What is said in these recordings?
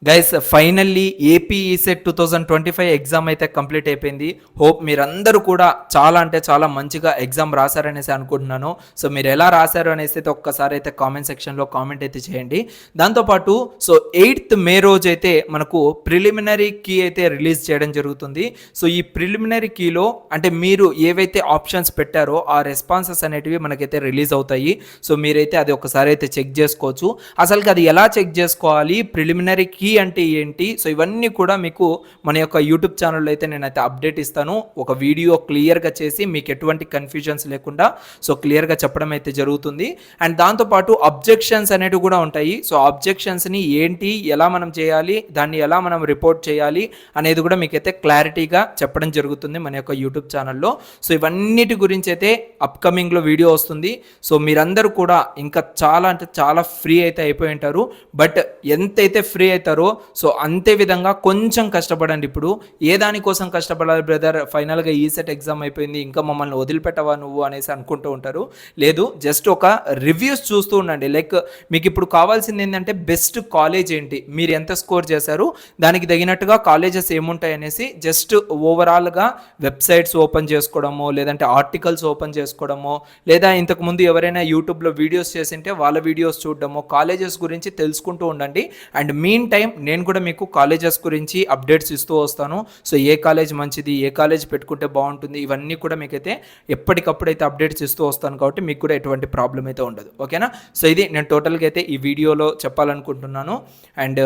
Guys finally AP ECET 2025 exam అయితే complete అయిపోయింది. Hope మీరందరూ కూడా చాలా అంటే చాలా మంచిగా ఎగ్జామ్ రాశారనేసి అనుకుంటున్నాను. సో మీరు ఎలా రాశారు అనేసి అయితే ఒక్కసారి అయితే కామెంట్ సెక్షన్లో కామెంట్ అయితే చేయండి. దాంతోపాటు సో 8th మే రోజు అయితే మనకు ప్రిలిమినరీ కీ అయితే రిలీజ్ చేయడం జరుగుతుంది. సో ఈ ప్రిలిమినరీ కీలో అంటే మీరు ఏవైతే ఆప్షన్స్ పెట్టారో ఆ రెస్పాన్సెస్ అనేటివి మనకైతే రిలీజ్ అవుతాయి. సో మీరైతే అది ఒకసారి అయితే చెక్ చేసుకోవచ్చు. అసలుకి అది ఎలా చెక్ చేసుకోవాలి, ప్రిలిమినరీ కీ అంటే ఏంటి, సో ఇవన్నీ కూడా మీకు మన యొక్క యూట్యూబ్ ఛానల్లో అయితే నేనైతే అప్డేట్ ఇస్తాను. ఒక వీడియో క్లియర్గా చేసి మీకు ఎటువంటి కన్ఫ్యూజన్స్ లేకుండా సో క్లియర్గా చెప్పడం అయితే జరుగుతుంది. అండ్ దాంతోపాటు అబ్జెక్షన్స్ అనేవి కూడా ఉంటాయి. సో అబ్జెక్షన్స్ని ఏంటి, ఎలా మనం చేయాలి, దాన్ని ఎలా మనం రిపోర్ట్ చేయాలి అనేది కూడా మీకైతే క్లారిటీగా చెప్పడం జరుగుతుంది మన యొక్క యూట్యూబ్ ఛానల్లో. సో ఇవన్నిటి గురించి అయితే అప్కమింగ్లో వీడియో వస్తుంది. సో మీరందరూ కూడా ఇంకా చాలా అంటే చాలా ఫ్రీ అయితే అయిపోయి ఉంటారు. బట్ ఎంతైతే ఫ్రీ అవుతారో సో అంతే విధంగా కొంచెం కష్టపడండి. ఇప్పుడు ఏ దానికోసం కష్టపడాలి బ్రదర్, ఫైనల్గా ఈసెట్ ఎగ్జామ్ అయిపోయింది ఇంకా మమ్మల్ని వదిలిపెట్టవా నువ్వు అనేసి అనుకుంటూ ఉంటారు. లేదు, జస్ట్ ఒక రివ్యూస్ చూస్తూ ఉండండి. లైక్ మీకు ఇప్పుడు కావాల్సింది ఏంటంటే బెస్ట్ కాలేజ్ ఏంటి, మీరు ఎంత స్కోర్ చేశారు, దానికి తగినట్టుగా కాలేజెస్ ఏముంటాయి అనేసి జస్ట్ ఓవరాల్గా వెబ్సైట్స్ ఓపెన్ చేసుకోవడమో లేదంటే ఆర్టికల్స్ ఓపెన్ చేసుకోవడమో లేదా ఇంతకుముందు ఎవరైనా యూట్యూబ్లో వీడియోస్ చేసింటే వాళ్ళ వీడియోస్ చూడడమో కాలేజెస్ గురించి తెలుసుకుంటూ ఉండండి. అండ్ మీన్ టైం నేను కూడా మీకు కాలేజెస్ గురించి అప్డేట్స్ ఇస్తూ వస్తాను. సో ఏ కాలేజ్ మంచిది, ఏ కాలేజ్ పెట్టుకుంటే బాగుంటుంది, ఇవన్నీ కూడా మీకైతే ఎప్పటికప్పుడు అయితే అప్డేట్స్ ఇస్తూ వస్తాను. కాబట్టి మీకు కూడా ఎటువంటి ప్రాబ్లం అయితే ఉండదు. ఓకేనా? సో ఇది నేను టోటల్గా అయితే ఈ వీడియోలో చెప్పాలనుకుంటున్నాను. అండ్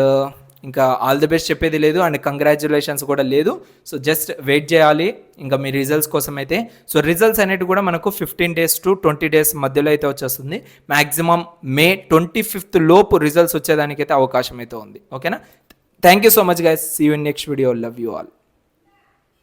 ఇంకా ఆల్ ది బెస్ట్ చెప్పేది లేదు అండ్ కంగ్రాచ్యులేషన్స్ కూడా లేదు. సో జస్ట్ వెయిట్ చేయాలి ఇంకా మీ రిజల్ట్స్ కోసం అయితే. సో రిజల్ట్స్ అనేవి కూడా మనకు 15 days to 20 days మధ్యలో అయితే వచ్చేస్తుంది. మ్యాక్సిమం మే 25th లోపు రిజల్ట్స్ వచ్చేదానికైతే అవకాశం అయితే ఉంది. ఓకేనా? Thank you so much guys. See you in next video. Love you all.